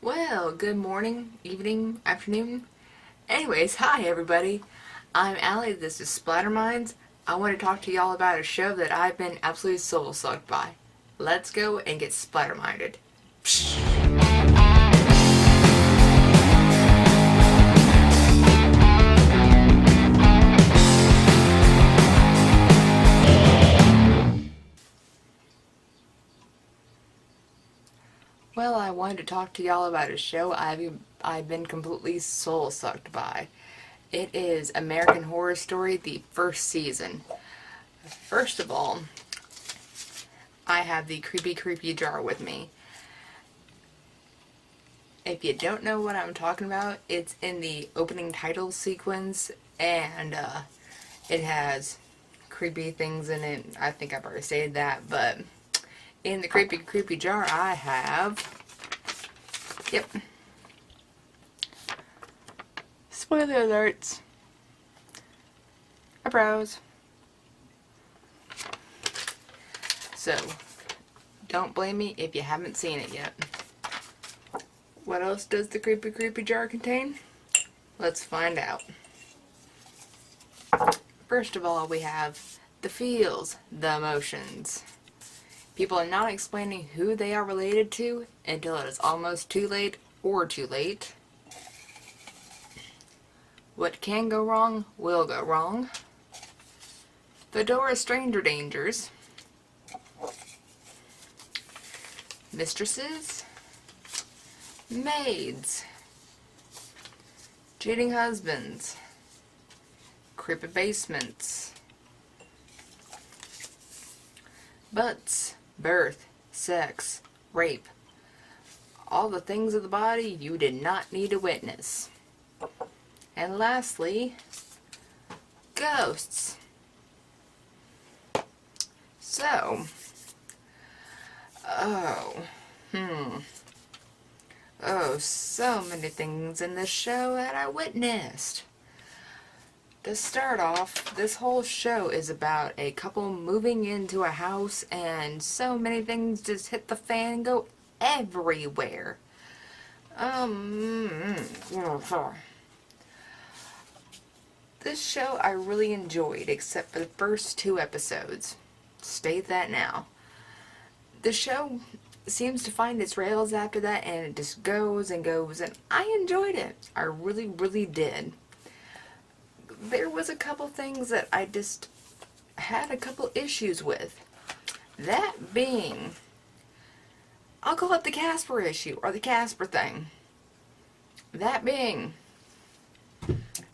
Well, good morning, evening, afternoon. Anyways, hi everybody. I'm Allie. This is Splatter Minds. I want to talk to y'all about a show that I've been absolutely soul sucked by. Let's go and get splatter minded. Well, I wanted to talk to y'all about a show I've been completely soul sucked by. It is American Horror Story, the first season. First of all, I have the creepy jar with me. If you don't know what I'm talking about, it's in the opening title sequence, and it has creepy things in it. I think I've already stated that, but in the creepy jar I have, yep, spoiler alerts, eyebrows. So, don't blame me if you haven't seen it yet. What else does the creepy jar contain? Let's find out. First of all, we have the feels, the emotions. People are not explaining who they are related to until it is almost too late or too late. What can go wrong will go wrong. The door of stranger dangers. Mistresses. Maids. Cheating husbands. Creepy basements. Butts. Birth. Sex. Rape. All the things of the body you did not need to witness. And lastly, ghosts. So, so many things in this show that I witnessed. To start off, this whole show is about a couple moving into a house and so many things just hit the fan and go everywhere. This show I really enjoyed, except for the first 2 episodes. State that now. The show seems to find its rails after that, and it just goes and goes, and I enjoyed it. I really did. There was a couple things that I just had a couple issues with. That being, I'll call it the Casper issue, or the Casper thing. That being,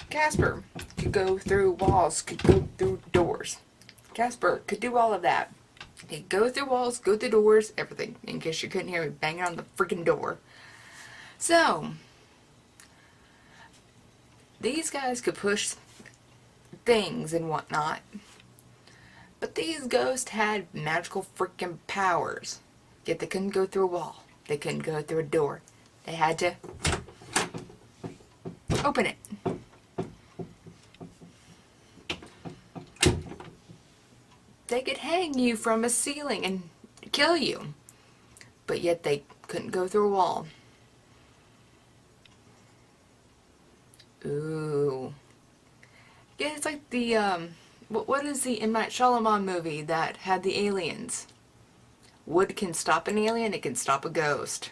Casper could go through walls, could go through doors. Casper could do all of that. He'd go through walls, go through doors, everything. In case you couldn't hear me banging on the freaking door. So, these guys could push things and whatnot. But these ghosts had magical freaking powers. Yet they couldn't go through a wall. They couldn't go through a door. They had to open it. They could hang you from a ceiling and kill you. But yet they couldn't go through a wall. Ooh. Yeah, it's like the, what is the M. Night Shyamalan movie that had the aliens? Wood can stop an alien, it can stop a ghost.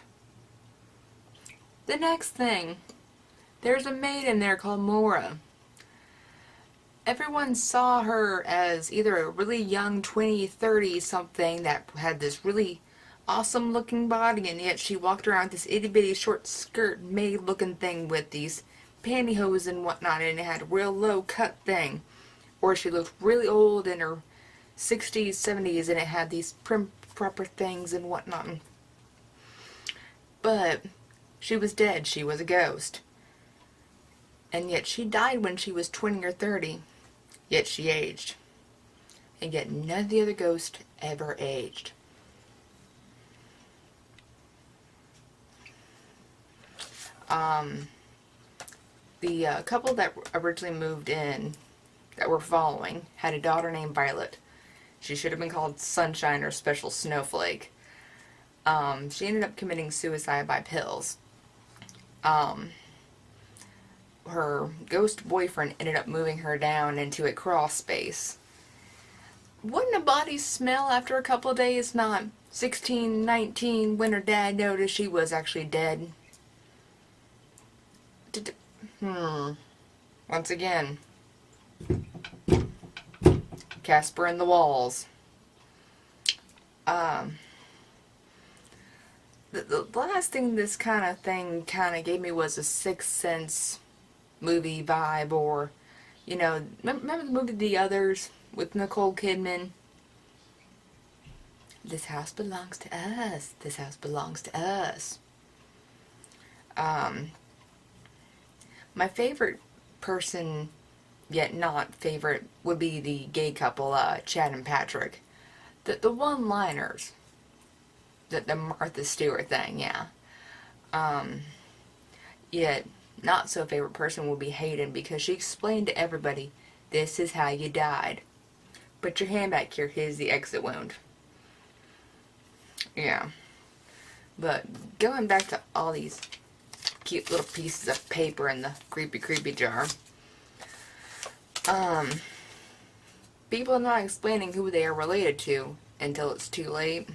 The next thing, there's a maid in there called Mora. Everyone saw her as either a really young 20, 30 something that had this really awesome looking body, and yet she walked around with this itty bitty short skirt maid looking thing with these pantyhose and whatnot, and it had a real low cut thing. Or she looked really old in her 60s, 70s, and it had these prim proper things and whatnot. But she was dead. She was a ghost. And yet she died when she was 20 or 30. Yet she aged. And yet none of the other ghosts ever aged. The couple that originally moved in, that we're following, had a daughter named Violet. She should have been called Sunshine or Special Snowflake. She ended up committing suicide by pills. Um, her ghost boyfriend ended up moving her down into a crawl space. Wouldn't a body smell after a couple of days? Not 16, 19 when her dad noticed she was actually dead. Once again, Casper in the walls. The last thing this kind of thing kind of gave me was a Sixth Sense movie vibe, or, you know, remember the movie The Others with Nicole Kidman? This house belongs to us. This house belongs to us. My favorite person, yet not favorite, would be the gay couple, Chad and Patrick. The one-liners. The Martha Stewart thing, yeah. Yet, not so favorite person would be Hayden, because she explained to everybody, this is how you died. Put your hand back here, here's the exit wound. Yeah. But going back to all these cute little pieces of paper in the creepy jar. People not explaining who they are related to until it's too late.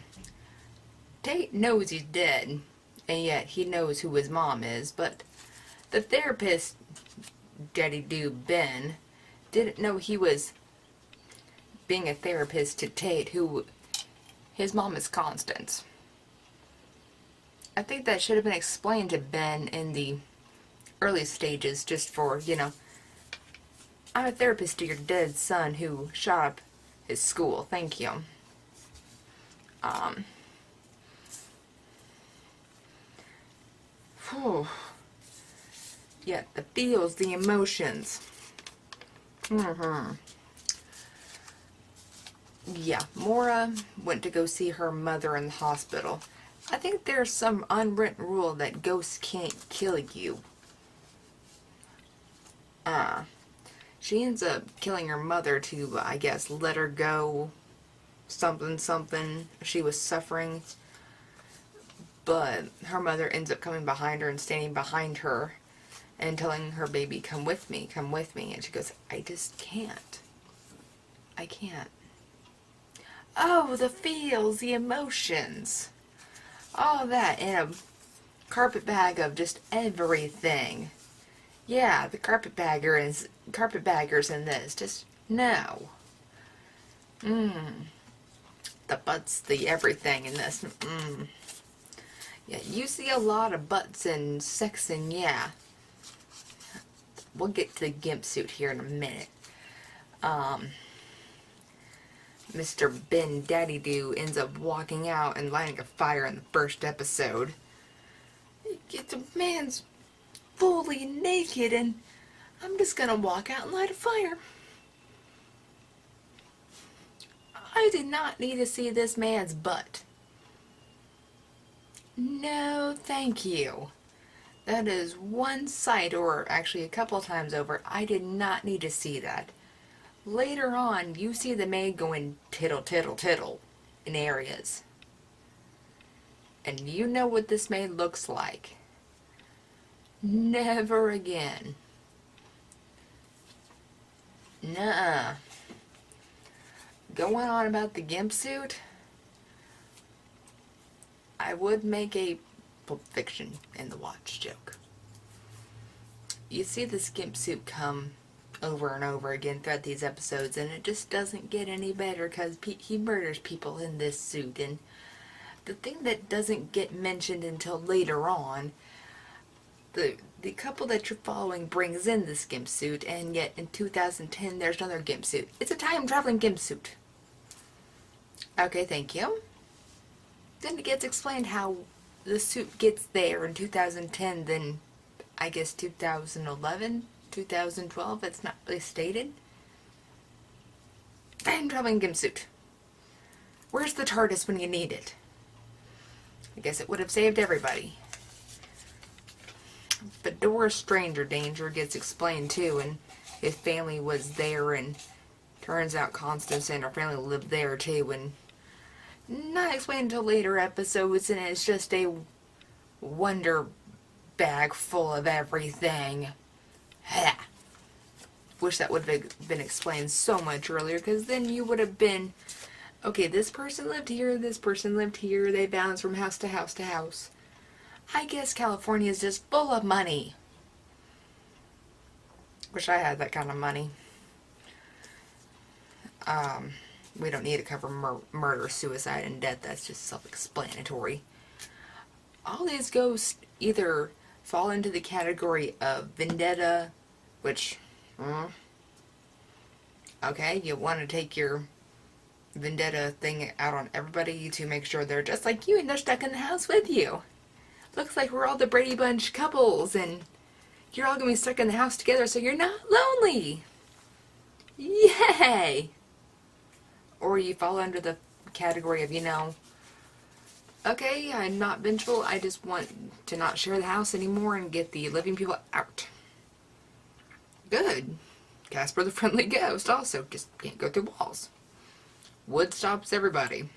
Tate knows he's dead, and yet he knows who his mom is, but the therapist, Daddy Do Ben, didn't know he was being a therapist to Tate, who his mom is Constance. I think that should have been explained to Ben in the early stages, just for, you know, I'm a therapist to your dead son who shot up his school. Thank you. Whew. Yeah, the feels, the emotions. Yeah, Maura went to go see her mother in the hospital. I think there's some unwritten rule that ghosts can't kill you. She ends up killing her mother to, I guess, let her go. Something. She was suffering. But her mother ends up coming behind her and standing behind her and telling her baby, come with me. And she goes, I just can't. I can't. Oh, the feels, the emotions. All that in a carpet bag of just everything. Yeah, the carpetbaggers in this. Just, no. The butts, the everything in this. Yeah, you see a lot of butts and sex, and yeah. We'll get to the gimp suit here in a minute. Mr. Ben Daddy Do ends up walking out and lighting a fire in the first episode. The man's fully naked, and I'm just gonna walk out and light a fire. I did not need to see this man's butt. No, thank you. That is one sight, or actually a couple times over, I did not need to see that. Later on, you see the maid going tittle, tittle, tittle in areas. And you know what this maid looks like. Never again. Nuh-uh. Going on about the gimp suit, I would make a Pulp Fiction in the watch joke. You see this gimp suit come over and over again throughout these episodes, and it just doesn't get any better because he murders people in this suit. And the thing that doesn't get mentioned until later on, the couple that you're following brings in this gimp suit, and yet in 2010 there's another gimp suit. It's a time-traveling gimp suit. Okay, thank you. Then it gets explained how the suit gets there in 2010, then I guess 2011, 2012, it's not really stated. Time-traveling gimp suit. Where's the TARDIS when you need it? I guess it would have saved everybody. But Dora's stranger danger gets explained too, and his family was there, and turns out Constance and her family lived there too, and not explained until later episodes, and it's just a wonder bag full of everything. Ha! Wish that would have been explained so much earlier, because then you would have been, okay, this person lived here, this person lived here, they bounced from house to house to house. I guess California is just full of money. Wish I had that kind of money. We don't need to cover murder, suicide, and death. That's just self-explanatory. All these ghosts either fall into the category of vendetta, which, okay, you want to take your vendetta thing out on everybody to make sure they're just like you and they're stuck in the house with you. Looks like we're all the Brady Bunch couples and you're all going to be stuck in the house together so you're not lonely. Yay! Or you fall under the category of, okay, I'm not vengeful, I just want to not share the house anymore and get the living people out. Good. Casper the Friendly Ghost also just can't go through walls. Wood stops everybody.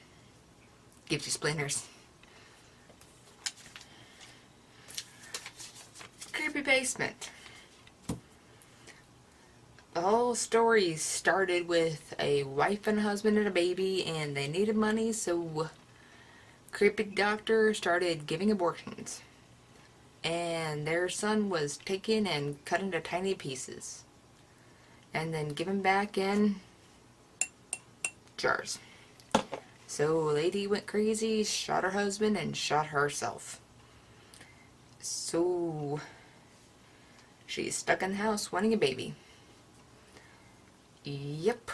Gives you splinters. Creepy basement. The whole story started with a wife and husband and a baby, and they needed money, so creepy doctor started giving abortions. And their son was taken and cut into tiny pieces. And then given back in jars. So lady went crazy, shot her husband, and shot herself. So she's stuck in the house wanting a baby. Yep.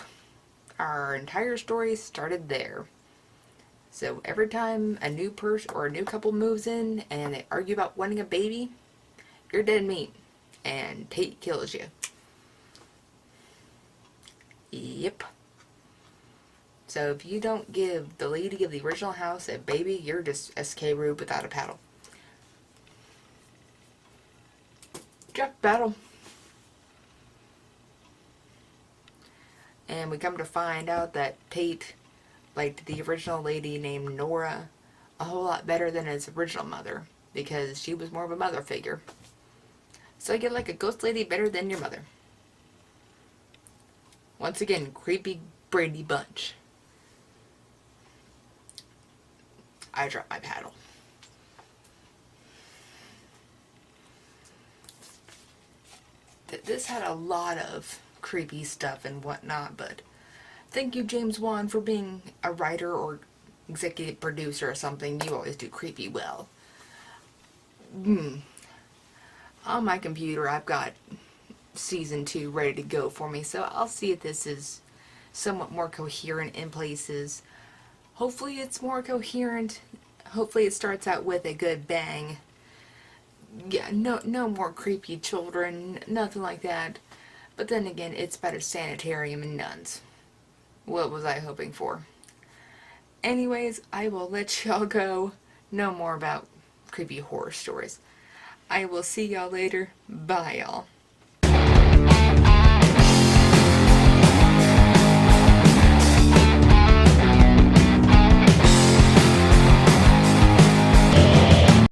Our entire story started there. So every time a new person or a new couple moves in and they argue about wanting a baby, you're dead meat. And Tate kills you. Yep. So if you don't give the lady of the original house a baby, you're just SK Rube without a paddle. Jeff Battle. And we come to find out that Tate liked the original lady named Nora a whole lot better than his original mother, because she was more of a mother figure. So you like a ghost lady better than your mother. Once again, creepy Brady Bunch. I dropped my paddle. This had a lot of creepy stuff and whatnot, but thank you, James Wan, for being a writer or executive producer or something. You always do creepy well. On my computer, I've got season 2 ready to go for me, so I'll see if this is somewhat more coherent in places. Hopefully it's more coherent. Hopefully it starts out with a good bang. Yeah, no more creepy children, nothing like that. But then again, it's about a sanitarium and nuns. What was I hoping for? Anyways, I will let y'all go. No more about creepy horror stories. I will see y'all later. Bye, y'all.